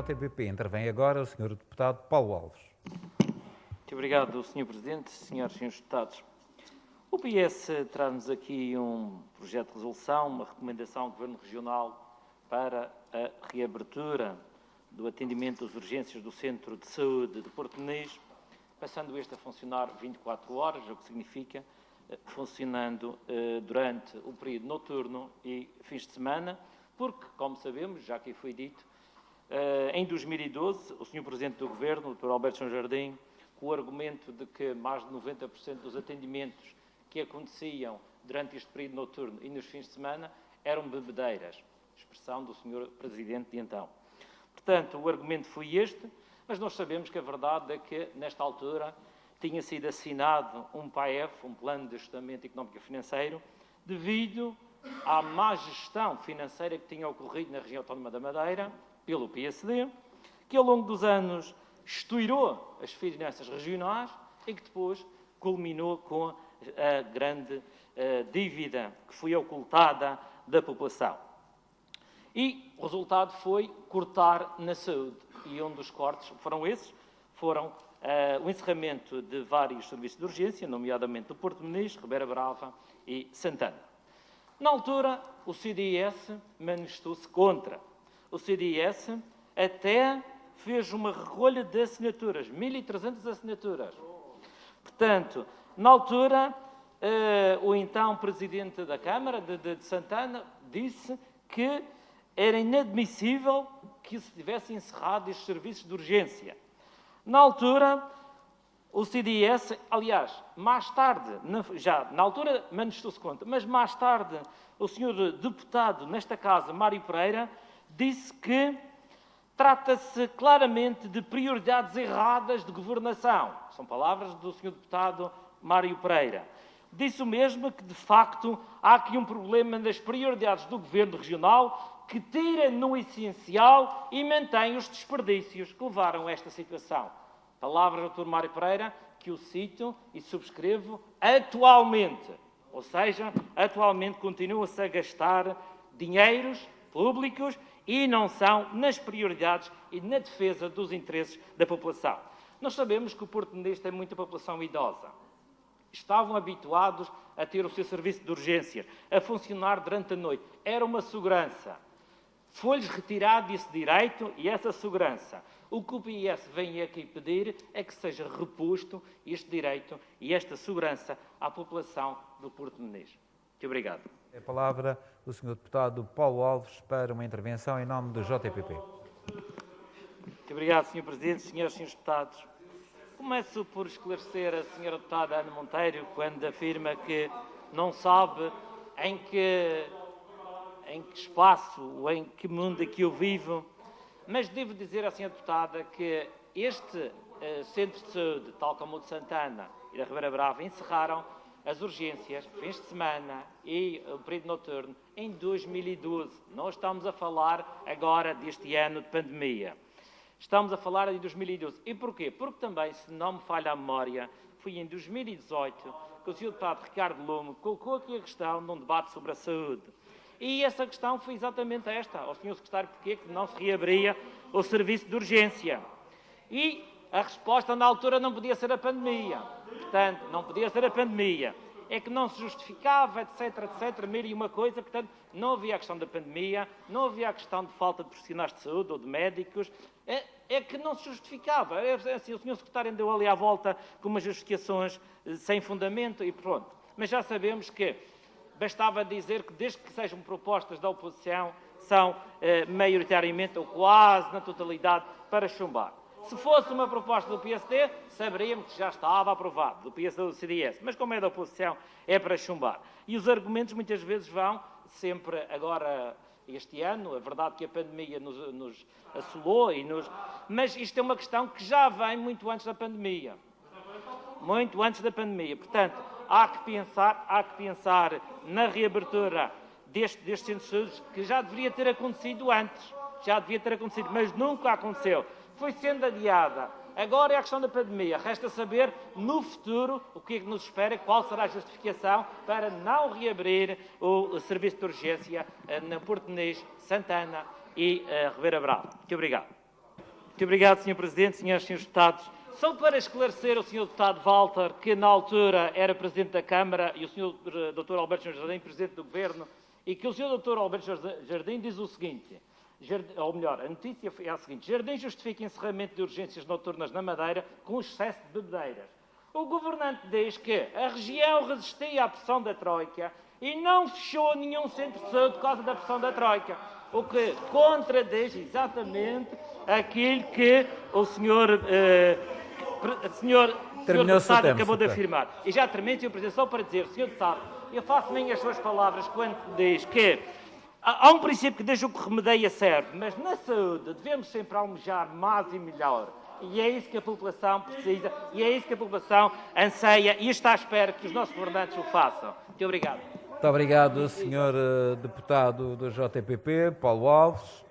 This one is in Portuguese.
JPP. Intervém agora o Sr. Deputado Paulo Alves. Muito obrigado, Sr. Presidente, Senhoras e Senhores Deputados. O PS traz-nos aqui um projeto de resolução, uma recomendação ao Governo Regional para a reabertura do atendimento às urgências do Centro de Saúde de Porto Muniz, passando este a funcionar 24 horas, o que significa funcionando durante o período noturno e fins de semana, porque, como sabemos, já aqui foi dito, em 2012, o Sr. Presidente do Governo, o Dr. Alberto São Jardim, com o argumento de que mais de 90% dos atendimentos que aconteciam durante este período noturno e nos fins de semana eram bebedeiras, expressão do Sr. Presidente de então. Portanto, o argumento foi este, mas nós sabemos que a verdade é que, nesta altura, tinha sido assinado um PAEF, um Plano de Ajustamento Económico e Financeiro, devido à má gestão financeira que tinha ocorrido na região autónoma da Madeira, pelo PSD, que ao longo dos anos estourou as finanças regionais e que depois culminou com a grande dívida que foi ocultada da população. E o resultado foi cortar na saúde. E um dos cortes foram o encerramento de vários serviços de urgência, nomeadamente do Porto Muniz, Ribeira Brava e Santana. Na altura, o CDS manifestou-se contra. O CDS até fez uma recolha de assinaturas, 1.300 assinaturas. Portanto, na altura, o então Presidente da Câmara de Santana disse que era inadmissível que se tivesse encerrado estes serviços de urgência. Na altura, o CDS, aliás, mais tarde, na altura manifestou-se contra, mas mais tarde o senhor deputado nesta casa, Mário Pereira, disse que trata-se claramente de prioridades erradas de governação. São palavras do senhor deputado Mário Pereira. Disse o mesmo que, de facto, há aqui um problema nas prioridades do governo regional que tira no essencial e mantém os desperdícios que levaram a esta situação. Palavras do Dr. Mário Pereira, que eu cito e subscrevo atualmente. Ou seja, atualmente continua-se a gastar dinheiros públicos e não são nas prioridades e na defesa dos interesses da população. Nós sabemos que o Porto Muniz tem muita população idosa. Estavam habituados a ter o seu serviço de urgência, a funcionar durante a noite. Era uma segurança. Foi-lhes retirado esse direito e essa segurança. O que o PS vem aqui pedir é que seja reposto este direito e esta segurança à população do Porto Muniz. Muito obrigado. A palavra do Sr. Deputado Paulo Alves para uma intervenção em nome do JPP. Muito obrigado, Sr. Presidente, Senhoras e Senhores Deputados. Começo por esclarecer a Sra. Deputada Ana Monteiro quando afirma que não sabe em que espaço ou em que mundo é que eu vivo, mas devo dizer à Sra. Deputada que este centro de saúde, tal como o de Santana e da Ribeira Brava, encerraram as urgências, fins de semana e o período noturno em 2012. Não estamos a falar agora deste ano de pandemia. Estamos a falar de 2012. E porquê? Porque também, se não me falha a memória, foi em 2018 que o Sr. Deputado Ricardo Lume colocou aqui a questão de um debate sobre a saúde. E essa questão foi exatamente esta, ao Sr. Secretário, porquê que não se reabria o serviço de urgência. E a resposta na altura não podia ser a pandemia. Portanto, não podia ser a pandemia. É que não se justificava, etc, mil e uma coisa. Portanto, não havia a questão da pandemia, não havia a questão de falta de profissionais de saúde ou de médicos. É que não se justificava. Assim, o Sr. Secretário andou ali à volta com umas justificações sem fundamento e pronto. Mas já sabemos que bastava dizer que, desde que sejam propostas da oposição, são maioritariamente ou quase na totalidade para chumbar. Se fosse uma proposta do PSD, saberíamos que já estava aprovado, do PSD ou do CDS. Mas como é da oposição, é para chumbar. E os argumentos muitas vezes vão sempre agora, este ano, a verdade que a pandemia nos assolou, mas isto é uma questão que já vem muito antes da pandemia. Muito antes da pandemia. Portanto, há que pensar na reabertura destes centros de saúde, que já deveria ter acontecido antes. Já devia ter acontecido, mas nunca aconteceu. Foi sendo adiada. Agora é a questão da pandemia. Resta saber, no futuro, o que é que nos espera, qual será a justificação para não reabrir o serviço de urgência na Porto Muniz, Santana e Ribeira Brava. Muito obrigado. Muito obrigado, Sr. Presidente, Senhoras e Srs. Deputados. Só para esclarecer o Sr. Deputado Walter, que na altura era Presidente da Câmara, e o Sr. Dr. Alberto Jardim, Presidente do Governo, e que o Sr. Dr. Alberto Jardim diz o seguinte, ou melhor, a notícia é a seguinte: Jardim justifica encerramento de urgências noturnas na Madeira com excesso de bebedeiras. O governante diz que a região resistia à pressão da Troika e não fechou nenhum centro de saúde por causa da pressão da Troika, o que contradiz exatamente aquilo que o senhor deputado acabou de afirmar. E já termino, Sr. Presidente, só para dizer, Sr. Deputado, eu faço minhas as suas palavras quando diz que há um princípio que desde o que remedeia serve, mas na saúde devemos sempre almejar mais e melhor. E é isso que a população precisa, e é isso que a população anseia e está à espera que os nossos governantes o façam. Muito obrigado. Muito obrigado, Sr. Deputado do JPP, Paulo Alves.